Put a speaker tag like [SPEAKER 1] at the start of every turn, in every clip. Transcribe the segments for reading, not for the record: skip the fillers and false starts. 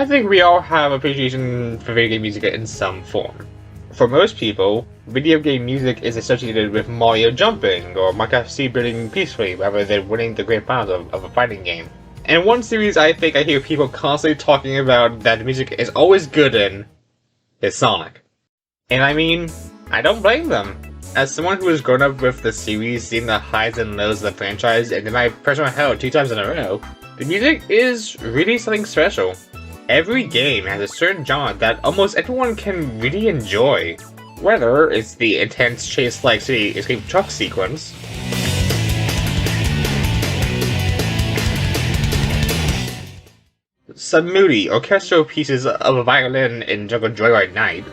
[SPEAKER 1] I think we all have appreciation for video game music in some form. For most people, video game music is associated with Mario jumping or Minecraft speedrunning peacefully rather than winning the grand finals of a fighting game. And one series I think I hear people constantly talking about that the music is always good in is Sonic. And I mean, I don't blame them. As someone who has grown up with the series, seeing the highs and lows of the franchise, and in my personal hell 2 times in a row, the music is really something special. Every game has a certain genre that almost everyone can really enjoy. Whether it's the intense chase-like city escape truck sequence, some moody orchestral pieces of a violin in Jungle Joyride Night,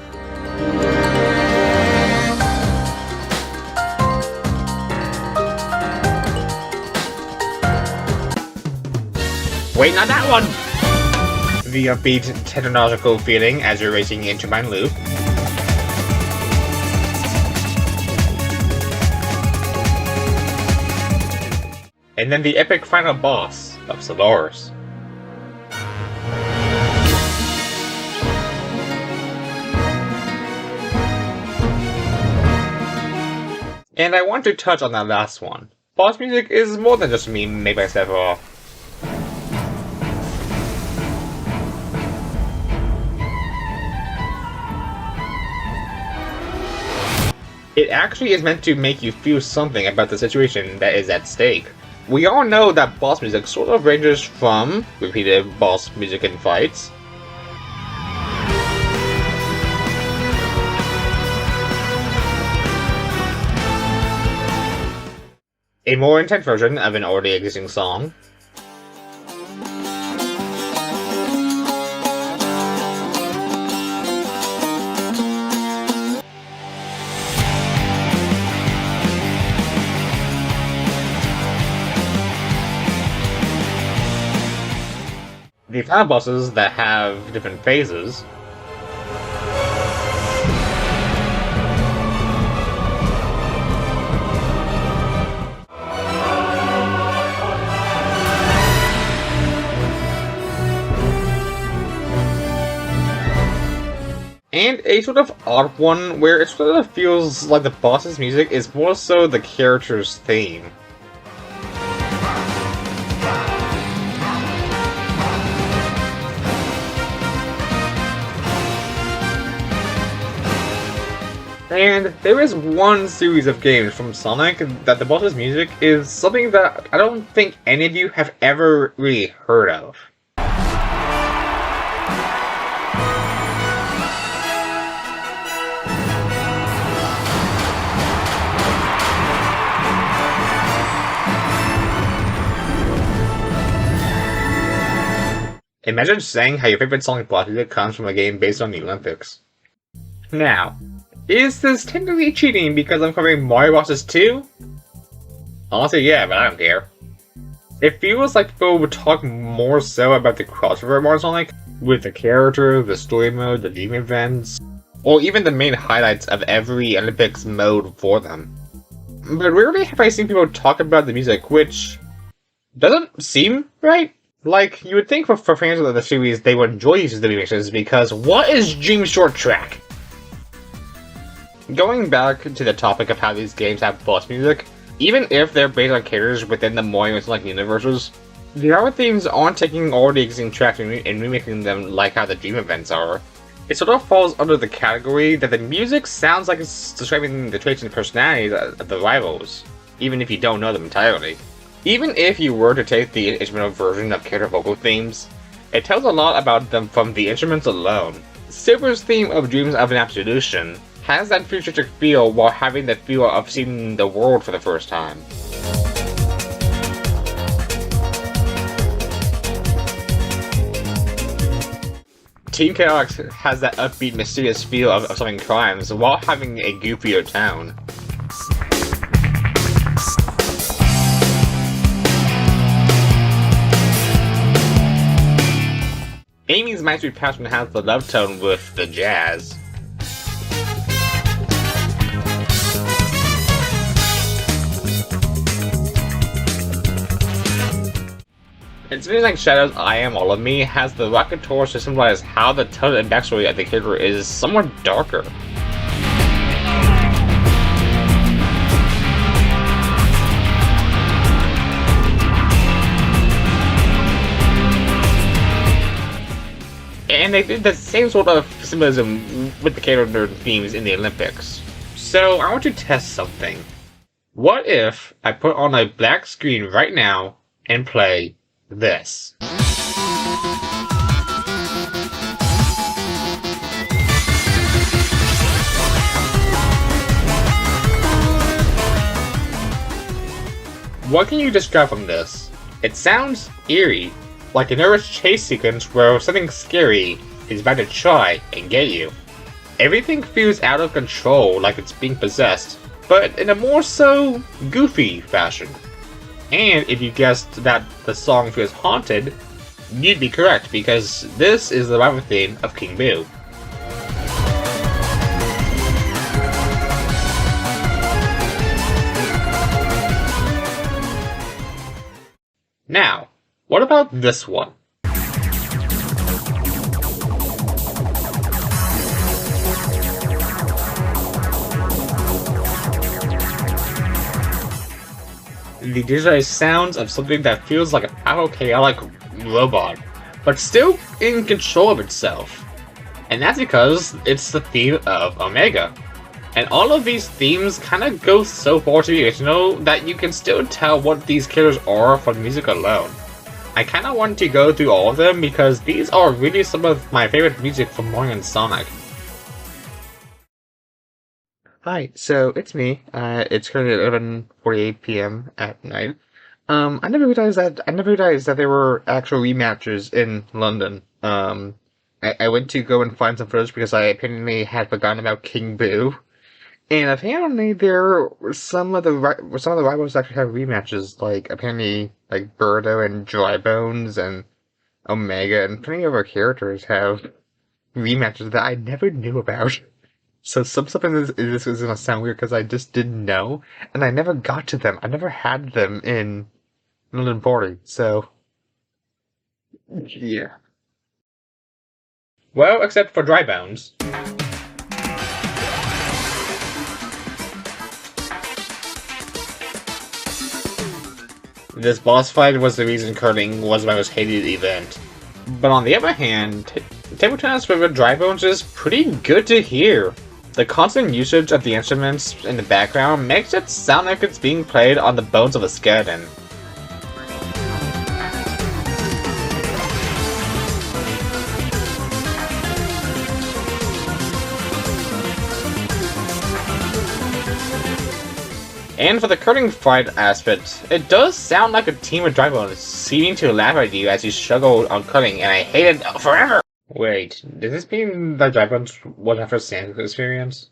[SPEAKER 1] wait, not that one! The upbeat technological feeling as you're racing into Mine Loop. And then the epic final boss of Solaris. And I want to touch on that last one. Boss music is more than just me made by Sephiroth. It actually is meant to make you feel something about the situation that is at stake. We all know that boss music sort of ranges from repeated boss music in fights, a more intense version of an already existing song, the final bosses that have different phases, and a sort of odd one where it sort of feels like the boss's music is more so the character's theme. And there is one series of games from Sonic that the boss's music is something that I don't think any of you have ever really heard of. Imagine saying how your favorite Sonic boss music comes from a game based on the Olympics. Now, is this technically cheating because I'm covering Mario Bros. 2? Honestly, yeah, but I don't care. It feels like people would talk more so about the crossover of Mario Sonic, with the character, the story mode, the dream events, or even the main highlights of every Olympics mode for them. But rarely have I seen people talk about the music, which doesn't seem right. Like, you would think for fans of the series they would enjoy using the remixes, because what is Dream Short Track? Going back to the topic of how these games have boss music, even if they're based on characters within the Mario and Sonic universes, the other themes aren't taking already existing tracks and remaking them like how the dream events are. It sort of falls under the category that the music sounds like it's describing the traits and personalities of the rivals, even if you don't know them entirely. Even if you were to take the instrumental version of character vocal themes, it tells a lot about them from the instruments alone. Silver's theme of Dreams of an Absolution has that futuristic feel while having the feel of seeing the world for the first time. Team Chaotix has that upbeat, mysterious feel of solving crimes while having a goofier tone. Amy's My Sweet Passion has the love tone with the jazz. considering like Shadow's I Am All of Me has the rocket torch to symbolize how the tone and backstory of the character is somewhat darker. And they did the same sort of symbolism with the character themes in the Olympics. So I want to test something. What if I put on a black screen right now and play this? What can you describe from this? It sounds eerie, like a nervous chase sequence where something scary is about to try and get you. Everything feels out of control, like it's being possessed, but in a more so goofy fashion. And if you guessed that the song feels haunted, you'd be correct, because this is the rival theme of King Boo. Now, what about this one? The digitized sounds of something that feels like a powerful, chaotic robot, but still in control of itself. And that's because it's the theme of Omega. And all of these themes kind of go so far to the original that you can still tell what these characters are from music alone. I kind of want to go through all of them because these are really some of my favorite music from Mario and Sonic. Hi, so it's me. It's currently 11:48 p.m. at night. I never realized that there were actual rematches in London. I went to go and find some footage because I apparently had forgotten about King Boo, and apparently there were some of the rivals actually have rematches. Like apparently, like Birdo and Drybones and Omega and plenty of other characters have rematches that I never knew about. So some stuff in this is gonna sound weird because I just didn't know, and I never got to them. I never had them in London 40, so yeah. Well, except for Drybones. This boss fight was the reason karting was my most hated event. But on the other hand, table tennis with Drybones is pretty good to hear. The constant usage of the instruments in the background makes it sound like it's being played on the bones of a skeleton. And for the karting fight aspect, it does sound like a team of Drybones seeming to laugh at you as you struggle on karting, and I hate it forever! Wait, does this mean that Drybones was after Santa's experience?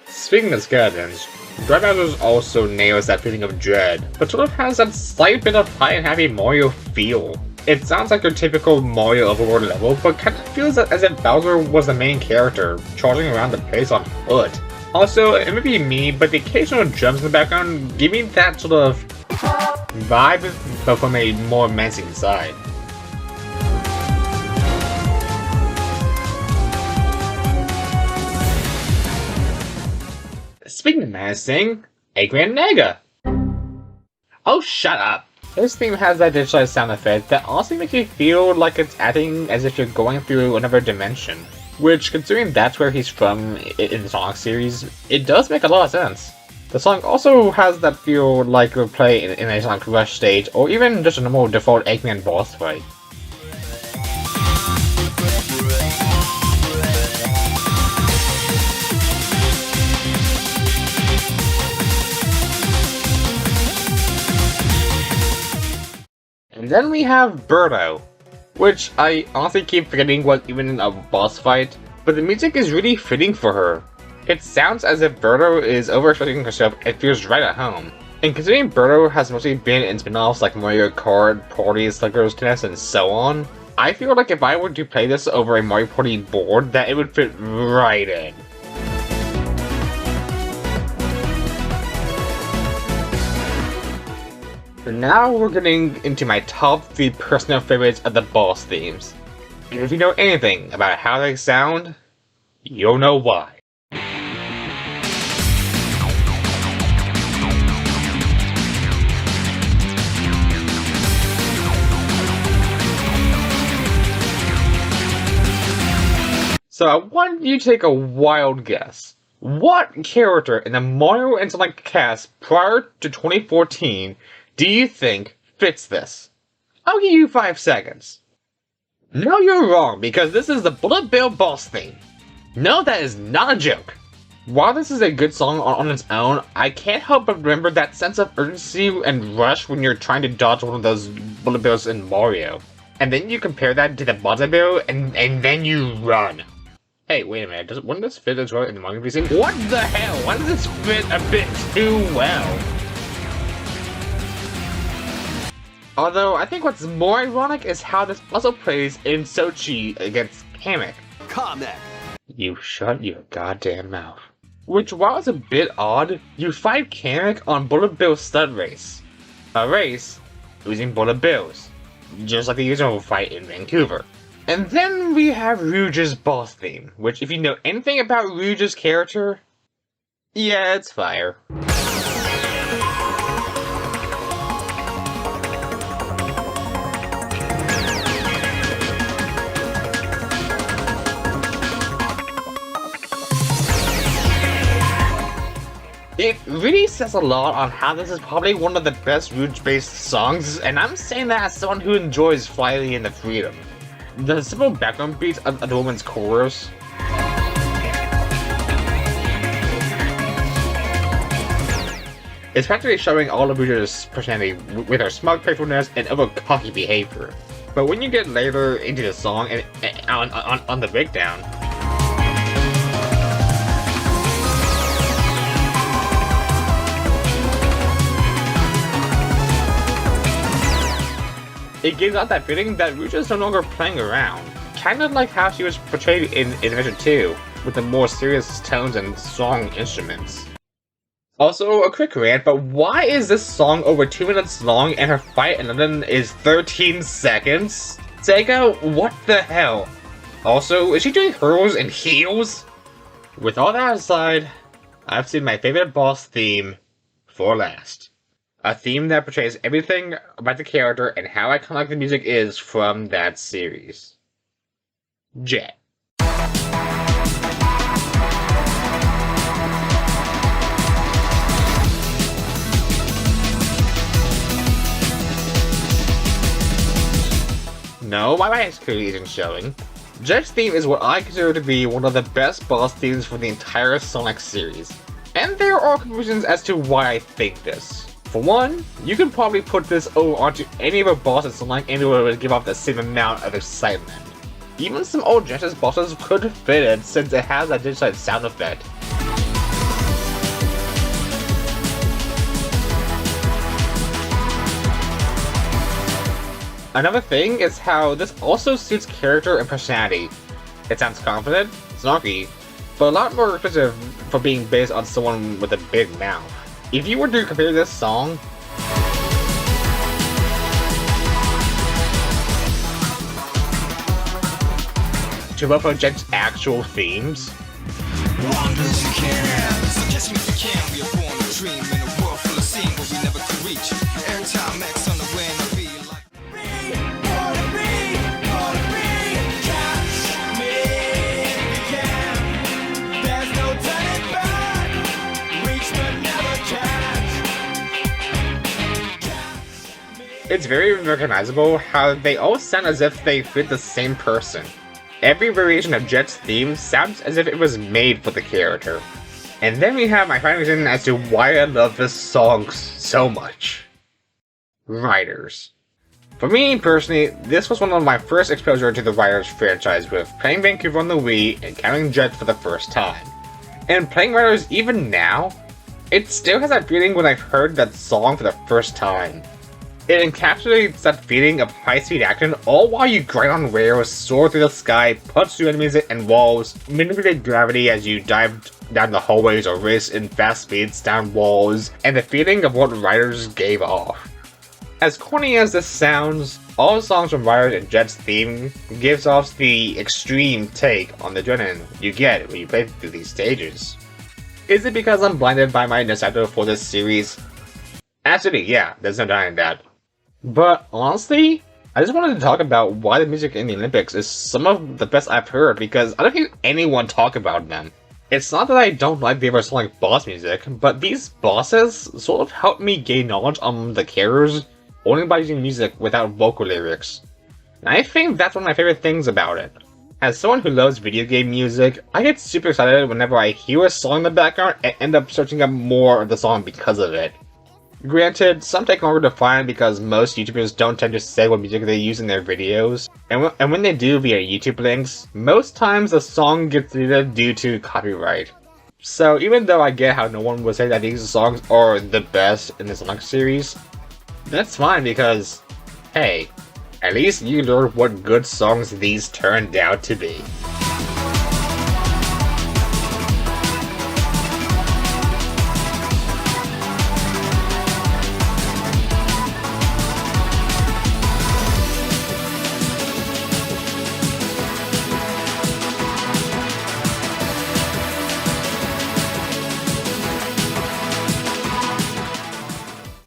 [SPEAKER 1] Speaking of skeletons, Drybones also nails that feeling of dread, but sort of has that slight bit of high and happy Mario feel. It sounds like your typical Mario overworld level, but kind of feels as if Bowser was the main character, charging around the place on foot. Also, it may be me, but the occasional drums in the background give me that sort of vibe, but from a more menacing side. Speaking of menacing, Eggman Nega! Oh, shut up! This theme has that digitalized sound effect that honestly makes you feel like it's acting as if you're going through another dimension. Which, considering that's where he's from in the Sonic series, it does make a lot of sense. The song also has that feel like it would play in a Sonic Rush stage, or even just a normal default Eggman boss fight. And then we have Birdo, which I honestly keep forgetting was even in a boss fight, but the music is really fitting for her. It sounds as if Birdo is overexpressing herself and feels right at home. And considering Birdo has mostly been in spin-offs like Mario Kart, Party, Slugger's Tennis, and so on, I feel like if I were to play this over a Mario Party board, that it would fit right in. Now we're getting into my top 3 personal favorites of the boss themes. And if you know anything about how they sound, you'll know why. So I want you to take a wild guess. What character in the Mario and Sonic cast prior to 2014 do you think fits this? I'll give you 5 seconds. No, you're wrong, because this is the Bullet Bill boss theme. No, that is not a joke. While this is a good song on its own, I can't help but remember that sense of urgency and rush when you're trying to dodge one of those Bullet Bills in Mario. And then you compare that to the Bullet Bill, and then you run. Hey, wait a minute, wouldn't this fit as well in the manga scene? What the hell? Why does this fit a bit too well? Although, I think what's more ironic is how this also plays in Sochi against Kamek.
[SPEAKER 2] Kamek!
[SPEAKER 1] You shut your goddamn mouth. Which, while it's a bit odd, you fight Kamek on Bullet Bill Stud Race. A race using Bullet Bills. Just like the usual fight in Vancouver. And then we have Rouge's boss theme, which if you know anything about Rouge's character, yeah, it's fire. It really says a lot on how this is probably one of the best Rouge-based songs, and I'm saying that as someone who enjoys Flying in the Freedom. The simple background beats of the woman's chorus is practically showing all of Rouge's personality with her smug playfulness and over cocky behavior. But when you get later into the song and on the breakdown, it gives out that feeling that Rouge is no longer playing around. Kind of like how she was portrayed in Adventure 2, with the more serious tones and strong instruments. Also, a quick rant, but why is this song over 2 minutes long and her fight in London is 13 seconds? Sega, what the hell? Also, is she doing hurls and heels? With all that aside, I've seen my favorite boss theme for last. A theme that portrays everything about the character and how iconic the music is from that series. Jet. No, my ice clearly isn't showing. Jet's theme is what I consider to be one of the best boss themes for the entire Sonic series. And there are conclusions as to why I think this. For one, you can probably put this onto any of the bosses in Sonic and it would give off the same amount of excitement. Even some old Genesis bosses could fit it since it has that digitized sound effect. Another thing is how this also suits character and personality. It sounds confident, snarky, but a lot more expressive for being based on someone with a big mouth. If you were to compare this song to both of Jet's actual themes, it's very recognizable how they all sound as if they fit the same person. Every variation of Jet's theme sounds as if it was made for the character. And then we have my final reason as to why I love this song so much. Riders. For me personally, this was one of my first exposure to the Riders franchise with playing Vancouver on the Wii and encountering Jet for the first time. And playing Riders even now, it still has that feeling when I've heard that song for the first time. It encapsulates that feeling of high-speed action all while you grind on rails, soar through the sky, punch through enemies and walls, manipulate gravity as you dive down the hallways or race in fast speeds down walls, and the feeling of what Riders gave off. As corny as this sounds, all the songs from Riot and Jet's theme gives off the extreme take on the adrenaline you get when you play through these stages. Is it because I'm blinded by my nostalgia for this series? Absolutely, yeah, there's no denying that. But honestly, I just wanted to talk about why the music in the Olympics is some of the best I've heard, because I don't hear anyone talk about them. It's not that I don't like the Sonic boss music, but these bosses sort of help me gain knowledge on the characters only by using music without vocal lyrics. And I think that's one of my favorite things about it. As someone who loves video game music, I get super excited whenever I hear a song in the background and end up searching up more of the song because of it. Granted, some take longer to find because most YouTubers don't tend to say what music they use in their videos, and when they do via YouTube links, most times the song gets deleted due to copyright. So even though I get how no one would say that these songs are the best in the Sonic series, that's fine because, hey, at least you learned what good songs these turned out to be.